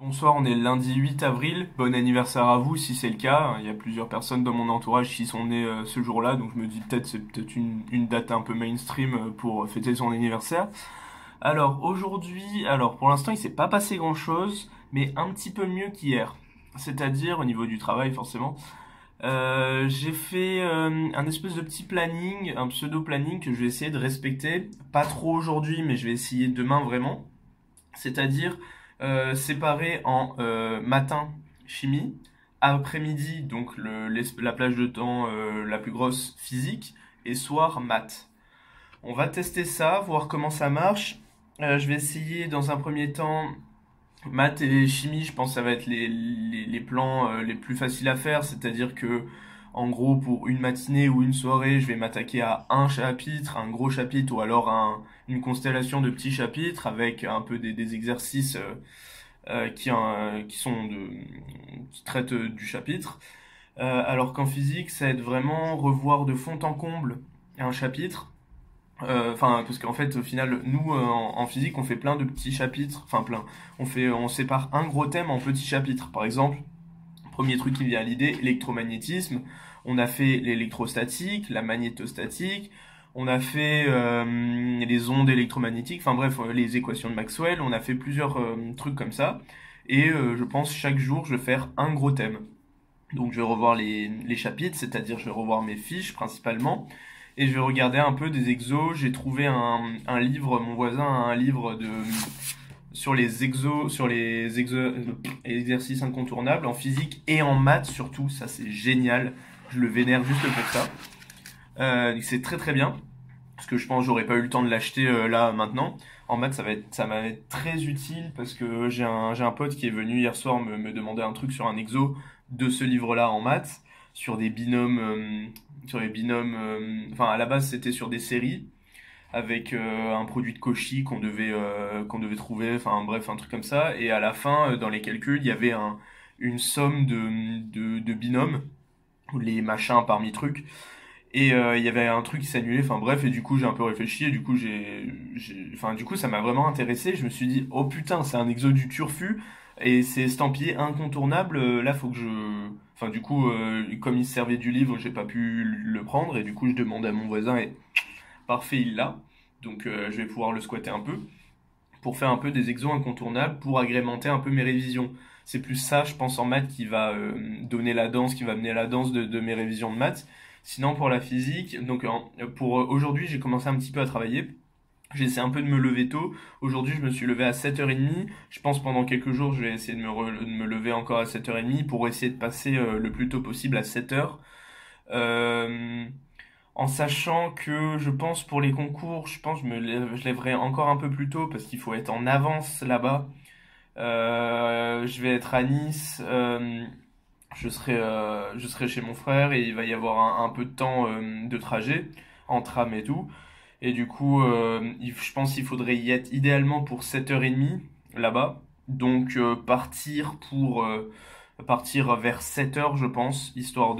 Bonsoir, on est le lundi 8 avril. Bon anniversaire à vous si c'est le cas. Il y a plusieurs personnes dans mon entourage qui sont nées ce jour-là, donc je me dis peut-être c'est peut-être une date un peu mainstream pour fêter son anniversaire. Alors aujourd'hui, pour l'instant il s'est pas passé grand-chose, mais un petit peu mieux qu'hier. C'est-à-dire au niveau du travail forcément. J'ai fait un espèce de petit planning, un pseudo-planning que je vais essayer de respecter. Pas trop aujourd'hui, mais je vais essayer demain vraiment. C'est-à-dire séparé en matin chimie, après-midi donc la plage de temps la plus grosse physique et soir maths. On va tester ça, voir comment ça marche. Je vais essayer dans un premier temps maths et chimie, je pense que ça va être les plans les plus faciles à faire, c'est-à-dire que en gros pour une matinée ou une soirée, je vais m'attaquer à un chapitre, un gros chapitre ou alors une constellation de petits chapitres avec un peu des exercices qui traitent du chapitre. Alors qu'en physique, ça va être vraiment revoir de fond en comble un chapitre. Enfin, parce qu'en fait, au final, nous, en physique, on fait plein de petits chapitres. Enfin, plein. On sépare un gros thème en petits chapitres. Par exemple, premier truc qui me vient à l'idée, électromagnétisme. On a fait l'électrostatique, la magnétostatique. On a fait les ondes électromagnétiques. Enfin bref, les équations de Maxwell. On a fait plusieurs trucs comme ça. Et je pense chaque jour, je vais faire un gros thème. Donc je vais revoir les chapitres, c'est-à-dire je vais revoir mes fiches principalement, et je vais regarder un peu des exos. J'ai trouvé un livre, mon voisin a un livre sur exercices incontournables en physique et en maths surtout, ça c'est génial, je le vénère juste pour ça. C'est très très bien, parce que je pense que j'aurais pas eu le temps de l'acheter là maintenant. En maths, ça va être très utile parce que j'ai un pote qui est venu hier soir me demander un truc sur un exo de ce livre-là en maths, sur des binômes, sur les binômes. Enfin, à la base, c'était sur des séries avec un produit de Cauchy qu'on devait trouver. Enfin, bref, un truc comme ça. Et à la fin, dans les calculs, il y avait une somme de binômes, les machins parmi trucs. Et il y avait un truc qui s'annulait, enfin bref, et du coup j'ai un peu réfléchi, et du coup enfin du coup ça m'a vraiment intéressé, je me suis dit, oh putain, c'est un exo du turfu, et c'est estampillé incontournable, là faut que je... Enfin du coup, comme il se servait du livre, j'ai pas pu le prendre, et du coup je demande à mon voisin, et parfait, il l'a, donc je vais pouvoir le squatter un peu, pour faire un peu des exos incontournables, pour agrémenter un peu mes révisions. C'est plus ça, je pense, en maths qui va donner la danse, qui va mener à la danse de mes révisions de maths. Sinon, pour la physique, donc pour aujourd'hui, j'ai commencé un petit peu à travailler. J'ai essayé un peu de me lever tôt. Aujourd'hui, je me suis levé à 7h30. Je pense pendant quelques jours, je vais essayer de me lever encore à 7h30 pour essayer de passer le plus tôt possible à 7h. Euh, En sachant que je pense pour les concours, je pense que je lèverai encore un peu plus tôt parce qu'il faut être en avance là-bas. Je vais être à Nice, je serai chez mon frère et il va y avoir un peu de temps de trajet en tram et tout. Et du coup, je pense qu'il faudrait y être idéalement pour 7h30 là-bas. Donc partir vers 7h je pense, histoire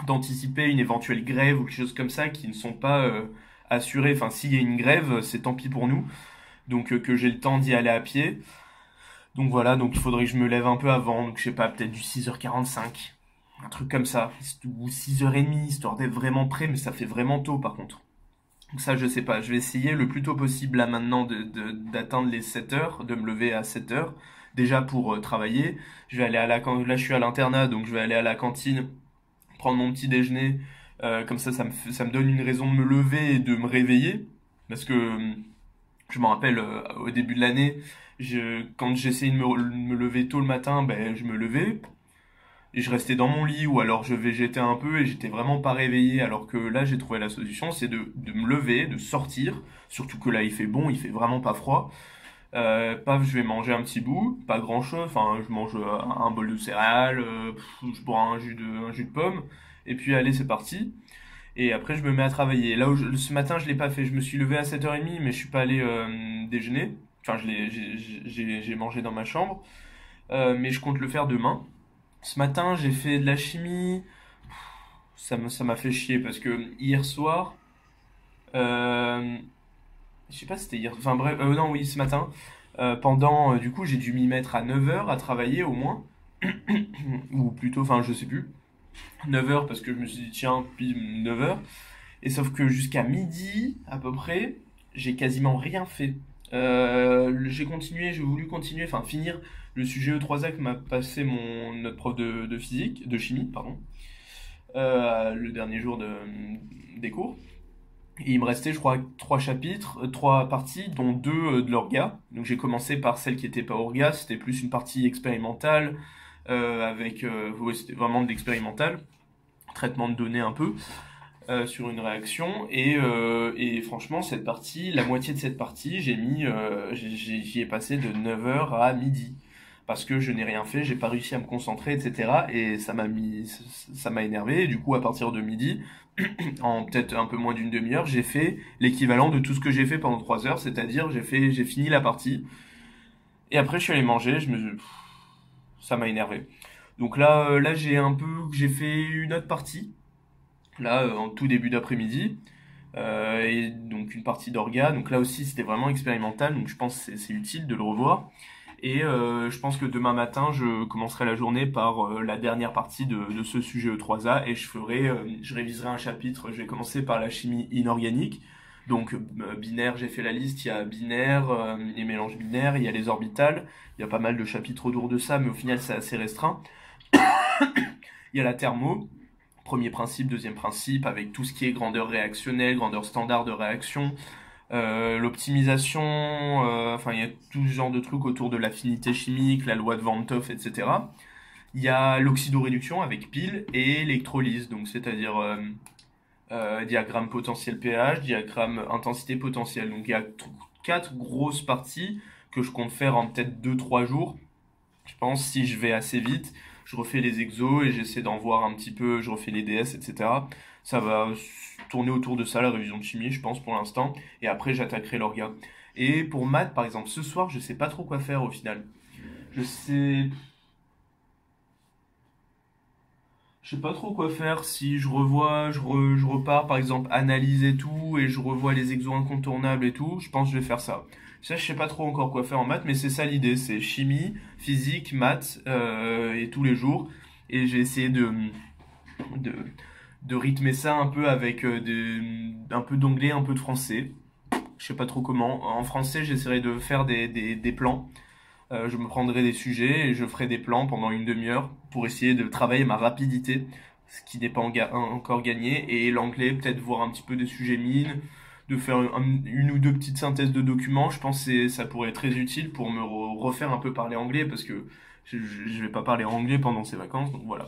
d'anticiper une éventuelle grève ou quelque chose comme ça qui ne sont pas assurées. Enfin, s'il y a une grève, c'est tant pis pour nous. Donc que j'ai le temps d'y aller à pied. Donc voilà, donc il faudrait que je me lève un peu avant, donc je sais pas, peut-être du 6h45, un truc comme ça, ou 6h30, histoire d'être vraiment prêt, mais ça fait vraiment tôt par contre. Donc ça, je sais pas, je vais essayer le plus tôt possible là maintenant d'atteindre les 7h, de me lever à 7h, déjà pour travailler. Je vais aller à là je suis à l'internat, donc je vais aller à la cantine, prendre mon petit déjeuner, comme ça me donne une raison de me lever et de me réveiller, parce que je me rappelle au début de l'année, quand j'essayais de me lever tôt le matin, ben, je me levais et je restais dans mon lit ou alors je végétais un peu et j'étais vraiment pas réveillé. Alors que là, j'ai trouvé la solution, c'est de me lever, de sortir. Surtout que là, il fait bon, il fait vraiment pas froid. Paf, je vais manger un petit bout, pas grand chose. Enfin, je mange un bol de céréales, je bois un jus de pomme. Et puis, allez, c'est parti. Et après, je me mets à travailler. Là où ce matin, je l'ai pas fait. Je me suis levé à 7h30, mais je suis pas allé déjeuner. Enfin, j'ai mangé dans ma chambre. Mais je compte le faire demain. Ce matin, j'ai fait de la chimie. Ça m'a fait chier parce que hier soir, euh, je sais pas si c'était hier. Enfin bref, non, oui, ce matin, Du coup, j'ai dû m'y mettre à 9 heures à travailler au moins, ou plutôt, enfin, je sais plus, 9 heures parce que je me suis dit, tiens, puis 9 heures. Et sauf que jusqu'à midi, à peu près, j'ai quasiment rien fait. J'ai voulu continuer, enfin, finir le sujet E3A que m'a passé notre prof de physique, de chimie, pardon, le dernier jour des cours. Et il me restait, je crois, trois chapitres, trois parties, dont deux de l'orga. Donc j'ai commencé par celle qui était pas orga, c'était plus une partie expérimentale, ouais, c'était vraiment de l'expérimental, traitement de données un peu, sur une réaction. Et franchement, cette partie, la moitié de cette partie, j'y ai passé de 9 heures à midi. Parce que je n'ai rien fait, j'ai pas réussi à me concentrer, etc. Et ça m'a énervé. Et du coup, à partir de midi, en peut-être un peu moins d'une demi-heure, j'ai fait l'équivalent de tout ce que j'ai fait pendant 3 heures, c'est-à-dire j'ai fini la partie. Et après, je suis allé manger, ça m'a énervé. Donc là, j'ai fait une autre partie, là, en tout début d'après-midi, et donc une partie d'orga. Donc là aussi, c'était vraiment expérimental, donc je pense que c'est utile de le revoir. Et je pense que demain matin, je commencerai la journée par la dernière partie de ce sujet E3A et je réviserai un chapitre. Je vais commencer par la chimie inorganique. Donc binaire, j'ai fait la liste. Il y a binaire, les mélanges binaires, il y a les orbitales. Il y a pas mal de chapitres autour de ça, mais au final, c'est assez restreint. Il y a la thermo. Premier principe, deuxième principe, avec tout ce qui est grandeur réactionnelle, grandeur standard de réaction, l'optimisation, enfin il y a tout ce genre de trucs autour de l'affinité chimique, la loi de Van 't Hoff, etc. Il y a l'oxydoréduction avec pile et l'électrolyse, donc c'est-à-dire diagramme potentiel pH, diagramme intensité potentielle. Donc il y a quatre grosses parties que je compte faire en peut-être 2-3 jours. Je pense si je vais assez vite, je refais les exos et j'essaie d'en voir un petit peu, je refais les DS, etc. Ça va tourner autour de ça, la révision de chimie, je pense, pour l'instant. Et après, j'attaquerai l'orga. Et pour maths, par exemple, ce soir, je sais pas trop quoi faire au final. Je sais, je sais pas trop quoi faire. Si je revois, je repars, par exemple, analyse et tout, et je revois les exos incontournables et tout, je pense que je vais faire ça. Ça, je sais pas trop encore quoi faire en maths, mais c'est ça l'idée, c'est chimie, physique, maths, et tous les jours. Et j'ai essayé de, de rythmer ça un peu avec un peu d'anglais, un peu de français. Je sais pas trop comment. En français, j'essaierai de faire des plans. Je me prendrai des sujets et je ferai des plans pendant une demi-heure pour essayer de travailler ma rapidité, ce qui n'est pas encore gagné. Et l'anglais, peut-être voir un petit peu des sujets mines, de faire une ou deux petites synthèses de documents. Je pense que ça pourrait être très utile pour me refaire un peu parler anglais parce que je vais pas parler anglais pendant ces vacances. Donc voilà.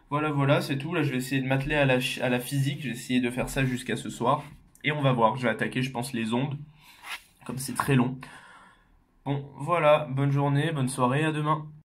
Voilà, c'est tout. Là, je vais essayer de m'atteler à la physique. Je vais essayer de faire ça jusqu'à ce soir. Et on va voir. Je vais attaquer, je pense, les ondes. Comme c'est très long. Bon, voilà. Bonne journée, bonne soirée. À demain.